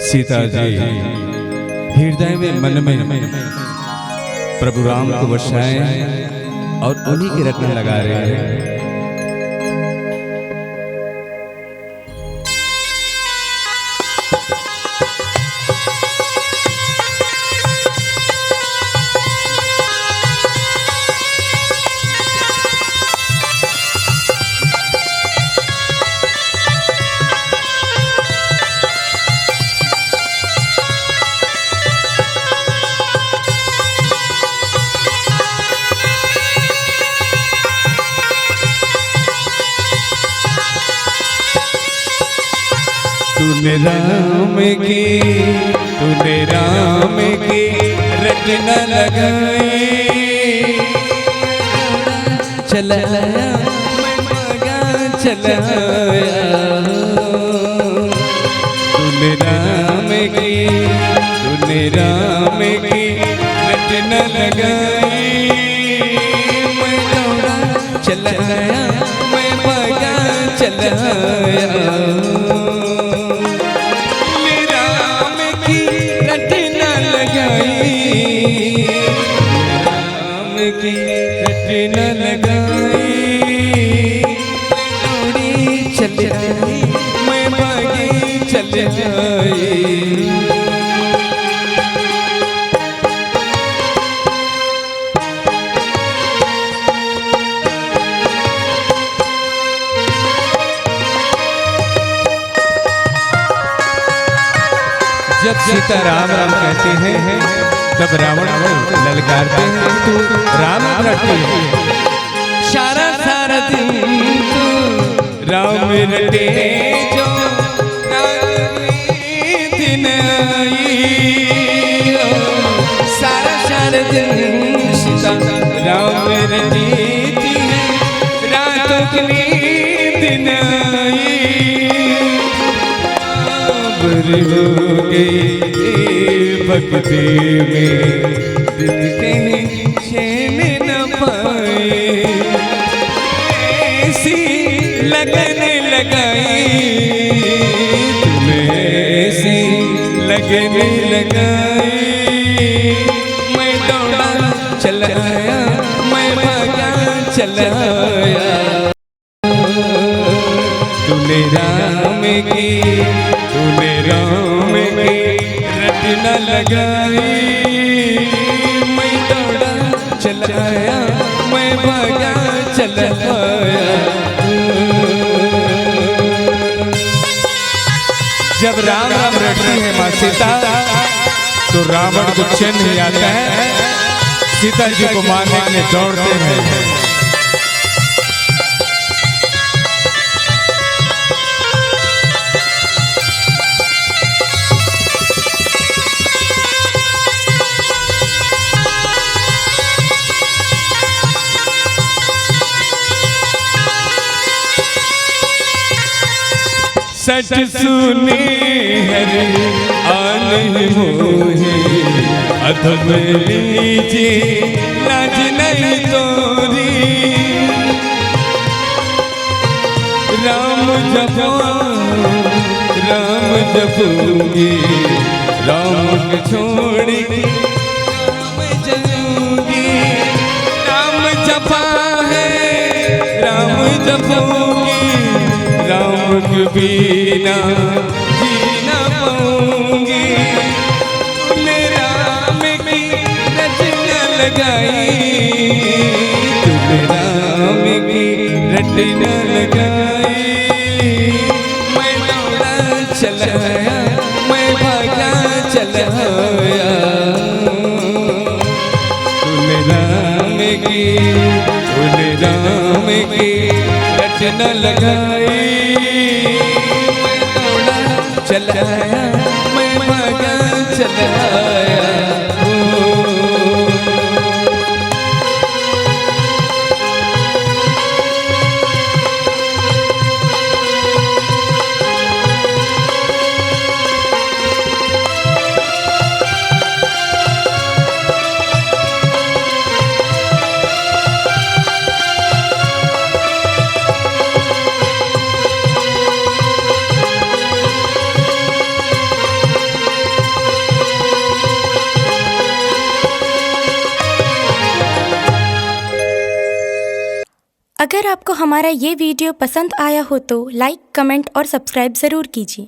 सीता जी हृदय में मन में प्रभु राम को बसाएं और उन्हीं के रत्न लगा रहे हैं। तूने राम की रटना लगाई, चलाया मैं मगा चलाया। तूने राम की रटना लगाई, मैं दौड़ा चलाया मैं मगा चलाया। की रटना लगाई, दौड़ी चल आई मैं भागी चल आई। जब सीता राम राम कहते हैं तब रावण को ललकारते हैं, तू राम रटे सारा सारा दिन, तू राम रटे जो दिन आई। सारा सारा दिन सीता राम रटी है, रातों की नींद न आई। हो गई भक्ति में दिल के चैन न पाए, ऐसी लगन लगाई तुम्हें, ऐसी लगन लगाई। मैं दौड़ा चलाया मैं भागा चलाया। तूने राम की रटना लगाई, मैं दौड़ा चलाया मैं भागा चलाया। जब राम राम रटती है माँ सीता तो रावण को चैन नहीं आता है, सीता जी को मारने के लिए दौड़ते हैं। सच सुने हरे आन मोहे, अधम लीजिए लाज नहीं तोरी। राम जपूंगी राम के छोड़ी राम जपूंगी। राम जपा है राम जपूंगी, राम के बिना जीना पाऊंगी। तूने राम की रटना लगाई, तूने राम की रटना लगाई। मैं दौड़ा चलाया मैं भागा चलाया। तूने राम की रटना लगाई, मैं दौड़ा चलाया मैं भागा चलाया। अगर आपको हमारा ये वीडियो पसंद आया हो तो लाइक, कमेंट और सब्सक्राइब ज़रूर कीजिए।